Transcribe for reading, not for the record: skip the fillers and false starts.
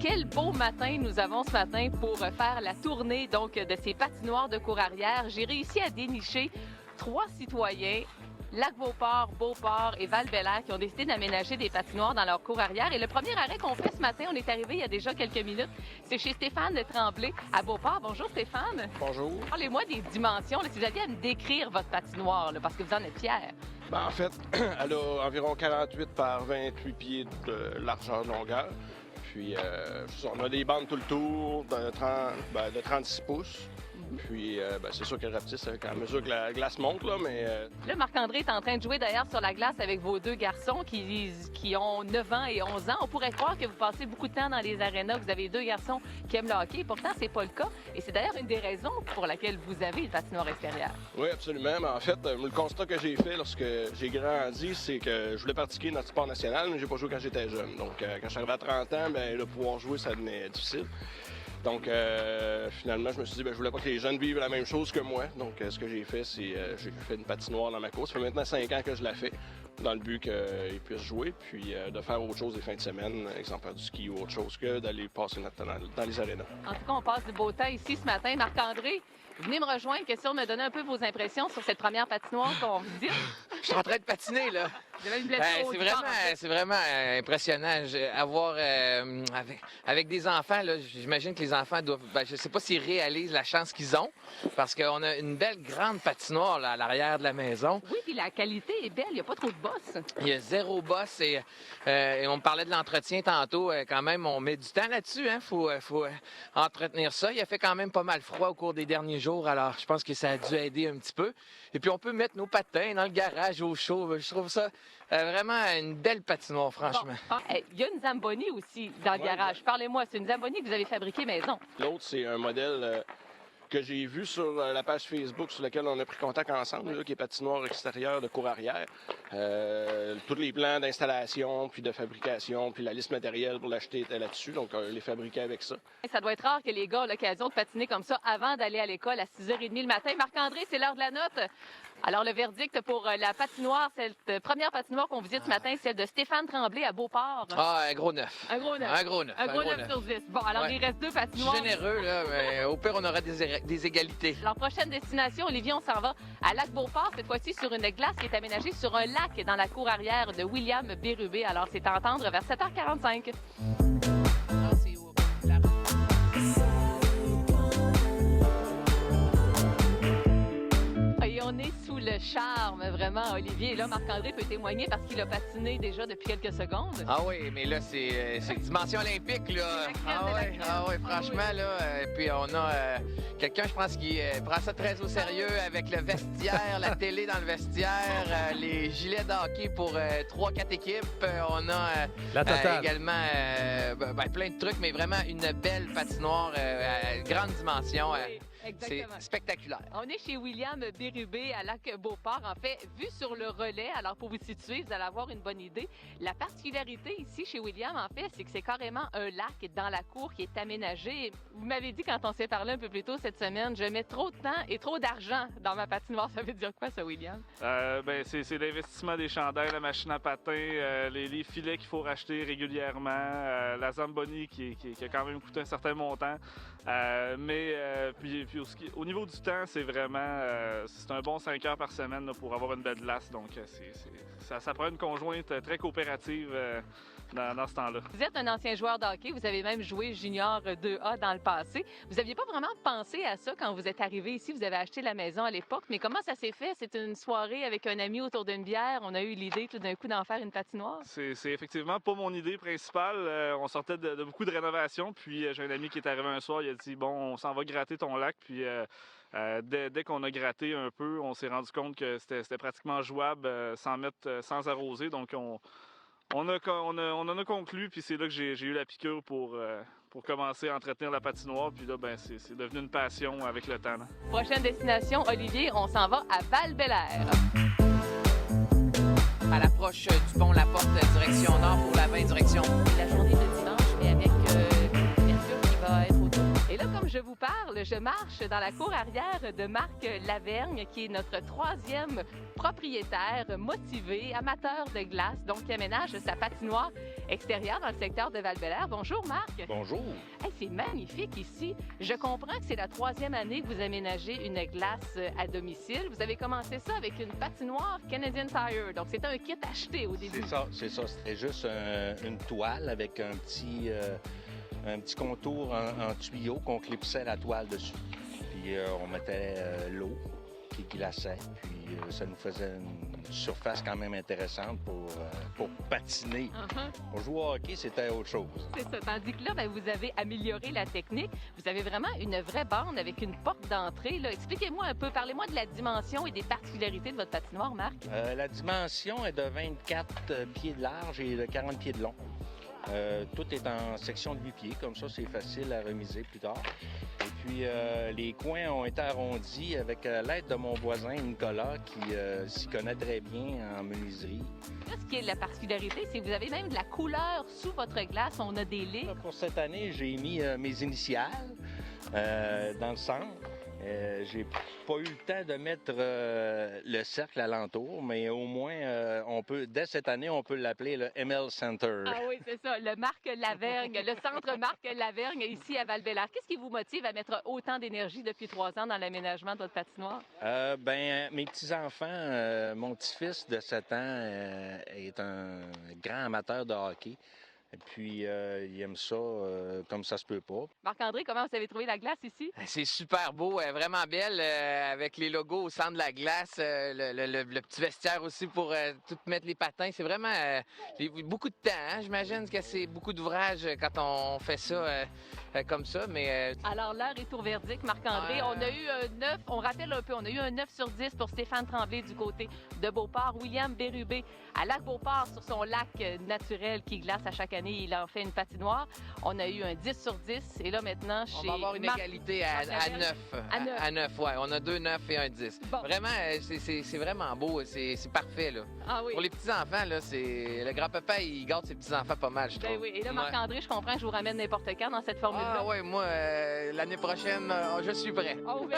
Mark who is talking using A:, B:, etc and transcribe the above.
A: Quel beau matin nous avons ce matin pour faire la tournée donc de ces patinoires de cour arrière. J'ai réussi à dénicher 3 citoyens, Lac-Beauport, Beauport et Val-Bélair, qui ont décidé d'aménager des patinoires dans leur cour arrière. Et le premier arrêt qu'on fait ce matin, on est arrivé il y a déjà quelques minutes, c'est chez Stéphane Tremblay à Beauport. Bonjour Stéphane.
B: Bonjour.
A: Parlez-moi des dimensions. Là, si vous aviez à me décrire votre patinoire, là, parce que vous en êtes fiers.
B: Ben, en fait, elle a environ 48 par 28 pieds de largeur, de longueur. Puis, on a des bandes tout le tour de 36 pouces. Puis, c'est sûr qu'elle rapetisse à mesure que la glace monte, là, mais...
A: Là, Marc-André est en train de jouer d'ailleurs sur la glace avec vos deux garçons qui ont 9 ans et 11 ans. On pourrait croire que vous passez beaucoup de temps dans les arénas, que vous avez deux garçons qui aiment le hockey. Pourtant, c'est pas le cas. Et c'est d'ailleurs une des raisons pour laquelle vous avez le patinoire extérieur.
B: Oui, absolument. Mais en fait, le constat que j'ai fait lorsque j'ai grandi, c'est que je voulais pratiquer notre sport national, mais j'ai pas joué quand j'étais jeune. Donc, quand je suis arrivé à 30 ans, de pouvoir jouer, ça devenait difficile. Donc, finalement, je me suis dit, je voulais pas que les jeunes vivent la même chose que moi. Donc, ce que j'ai fait, c'est j'ai fait une patinoire dans ma course. Ça fait maintenant 5 ans que je la fais, dans le but qu'ils puissent jouer, puis de faire autre chose les fins de semaine, exemple faire du ski ou autre chose, que d'aller passer notre temps dans les arénas.
A: En tout cas, on passe du beau temps ici ce matin. Marc-André, venez me rejoindre. Question de me donner un peu vos impressions sur cette première patinoire qu'on visite.
C: Je suis en train de patiner, là.
A: Vous avez une blessure au corps,
C: c'est vraiment impressionnant. Avoir avec des enfants, là, j'imagine que les enfants doivent... je sais pas s'ils réalisent la chance qu'ils ont, parce qu'on a une belle grande patinoire là, à l'arrière de la maison.
A: Oui, puis la qualité est belle. Il n'y a pas trop de boss.
C: Il y a 0 boss et on me parlait de l'entretien tantôt. Quand même, on met du temps là-dessus. Hein? Faut entretenir ça. Il a fait quand même pas mal froid au cours des derniers jours, alors je pense que ça a dû aider un petit peu. Et puis, on peut mettre nos patins dans le garage au chaud. Je trouve ça vraiment une belle patinoire, franchement.
A: Bon. Il y a une Zamboni aussi dans le garage. Parlez-moi, c'est une Zamboni que vous avez fabriquée maison.
B: L'autre, c'est un modèle que j'ai vu sur la page Facebook sur laquelle on a pris contact ensemble, là, qui est patinoire extérieure de cour arrière. Tous les plans d'installation, puis de fabrication, puis la liste matérielle pour l'acheter était là-dessus, donc on les fabriquait avec ça.
A: Ça doit être rare que les gars ont l'occasion de patiner comme ça avant d'aller à l'école à 6h30 le matin. Marc-André, c'est l'heure de la note. Alors, le verdict pour la patinoire, cette première patinoire qu'on visite ce matin, celle de Stéphane Tremblay à Beauport.
C: Ah, un gros 9.
A: Un gros 9.
C: Un gros 9.
A: Un gros 9 sur 10. Bon, alors
C: Ouais.
A: il reste 2 patinoires.
C: Généreux, là, mais au pire, on aura des égalités.
A: Alors, prochaine destination, Olivier, on s'en va à Lac-Beauport, cette fois-ci sur une glace qui est aménagée sur un lac dans la cour arrière de William Bérubé. Alors, c'est à entendre vers 7h45. Et on est sous le charme, vraiment, Olivier. Et là, Marc-André peut témoigner parce qu'il a patiné déjà depuis quelques secondes.
C: Ah oui, mais là, c'est dimension olympique, là. Ah oui, franchement, là. Et puis, on a quelqu'un, je pense, qui prend ça très au sérieux avec le vestiaire, la télé dans le vestiaire, les gilets de hockey pour 3-4 équipes. On a
D: La totale.
C: également plein de trucs, mais vraiment une belle patinoire, grande dimension.
A: Oui,
C: C'est
A: exactement.
C: spectaculaire.
A: On est chez William Bérubé à Lac-Beauport. En fait, vu sur le relais, alors pour vous situer, vous allez avoir une bonne idée. La particularité ici chez William, en fait, c'est que c'est carrément un lac dans la cour qui est aménagé. Vous m'avez dit quand on s'est parlé un peu plus tôt cette semaine, je mets trop de temps et trop d'argent dans ma patinoire. Ça veut dire quoi, ça, William?
E: C'est l'investissement des chandails, la machine à patins, les filets qu'il faut racheter régulièrement, la Zamboni qui a quand même coûté un certain montant. Puis au niveau du temps, c'est vraiment c'est un bon 5 heures par semaine là, pour avoir une belle glace. Donc, ça prend une conjointe très coopérative dans ce temps-là.
A: Vous êtes un ancien joueur de hockey. Vous avez même joué junior 2A dans le passé. Vous n'aviez pas vraiment pensé à ça quand vous êtes arrivé ici. Vous avez acheté la maison à l'époque. Mais comment ça s'est fait? C'est une soirée avec un ami autour d'une bière. On a eu l'idée tout d'un coup d'en faire une patinoire.
E: C'est effectivement pas mon idée principale. On sortait de beaucoup de rénovations. Puis j'ai un ami qui est arrivé un soir. Il a dit, bon, on s'en va gratter ton lac. Puis dès qu'on a gratté un peu, on s'est rendu compte que c'était pratiquement jouable sans arroser. Donc, on en a conclu, puis c'est là que j'ai eu la piqûre pour commencer à entretenir la patinoire. Puis là, c'est devenu une passion avec le temps. Là.
A: Prochaine destination, Olivier, on s'en va à Val-Bélair.
C: À l'approche du pont La Porte, direction nord pour la 20 direction.
A: La journée de dimanche, mais avec Mercure qui va être autour. Et là, comme je vous parle, je marche dans la cour arrière de Marc Lavergne, qui est notre troisième propriétaire motivé, amateur de glace, donc qui aménage sa patinoire extérieure dans le secteur de Val-Bélair. Bonjour Marc.
D: Bonjour.
A: Hey, c'est magnifique ici. Je comprends que c'est la troisième année que vous aménagez une glace à domicile. Vous avez commencé ça avec une patinoire Canadian Tire, donc c'était un kit acheté au début.
D: C'est ça. C'était juste une toile avec un petit contour en tuyau qu'on clipsait la toile dessus. Puis on mettait l'eau qui glaçait, puis ça nous faisait une surface quand même intéressante pour patiner. Pour jouer au hockey, c'était autre chose.
A: C'est ça. Tandis que là, ben, vous avez amélioré la technique. Vous avez vraiment une vraie bande avec une porte d'entrée. Là. Expliquez-moi un peu, parlez-moi de la dimension et des particularités de votre patinoire, Marc.
D: La dimension est de 24 pieds de large et de 40 pieds de long. Tout est en section de 8 pieds, comme ça c'est facile à remiser plus tard. Et puis les coins ont été arrondis avec l'aide de mon voisin Nicolas qui s'y connaît très bien en menuiserie.
A: Là, ce qui est la particularité, c'est que vous avez même de la couleur sous votre glace. On a des lits.
D: Pour cette année, j'ai mis mes initiales dans le centre. J'ai pas eu le temps de mettre le cercle alentour, mais au moins, dès cette année, on peut l'appeler le ML Center.
A: Ah oui, c'est ça, le Marc Lavergne, le centre Marc Lavergne ici à Val-Bélair. Qu'est-ce qui vous motive à mettre autant d'énergie depuis 3 ans dans l'aménagement de votre patinoire?
D: Mes petits-enfants, mon petit-fils de 7 ans est un grand amateur de hockey. Et puis, il aime ça comme ça se peut pas.
A: Marc-André, comment vous avez trouvé la glace ici?
C: C'est super beau, vraiment belle, avec les logos au centre de la glace, le petit vestiaire aussi pour tout mettre les patins. C'est vraiment beaucoup de temps, hein? J'imagine que c'est beaucoup d'ouvrage quand on fait ça comme ça, mais...
A: Alors, l'heure est au verdict, Marc-André. On a eu un 9, on rappelle un peu, on a eu un 9 sur 10 pour Stéphane Tremblay du côté de Beauport. William Bérubé à Lac-Beauport sur son lac naturel qui glace à chaque année. Il en fait une patinoire. On a eu un 10 sur 10. Et là, maintenant,
C: on va avoir une égalité à 9. À 9, ouais. On a 2 9 et un 10. Bon. Vraiment, c'est vraiment beau. C'est parfait, là.
A: Ah oui.
C: Pour les petits-enfants, là, le grand-papa, il garde ses petits-enfants pas mal, je trouve.
A: Ben oui. Et là, Marc-André, je comprends que je vous ramène n'importe quand dans cette formule-là.
C: Ah oui, moi, l'année prochaine, je suis prêt.
A: Oh, oui.